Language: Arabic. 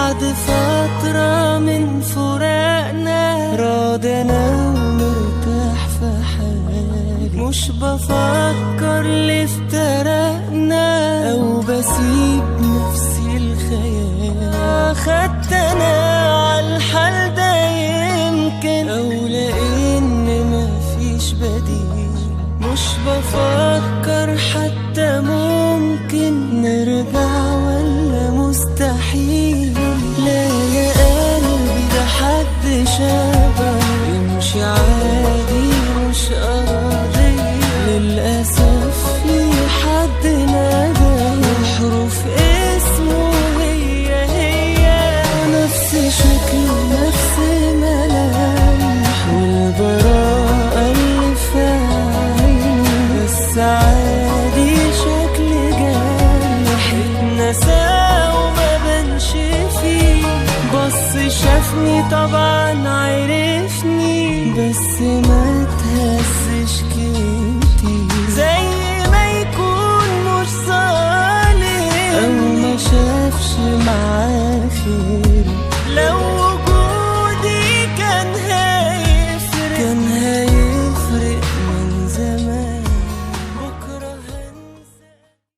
بعد فترة من فراقنا راضي أنا ومرتاح في حالي، مش بفكر ليه افترقنا أو بسيب نفسي الخيال. خدت أنا عالحال ده يمكن أو لأن مفيش بديل، مش بفكر حتى ممكن نرجع ولا مستحيل. لا يا قلبي ده حد شبهي مش عادي مش قضية، للأسف في حد نادى وحروف اسمه هي نفس شكل نفس ملامح والبراءة اللي في عينه، بس عادي شكل جارح اتنسى وما بنش فيه. بص شافني طبعا عرفني بس ما تهزش كتير، زي ما يكون مش صالح أو ما شافش معاه خير. لو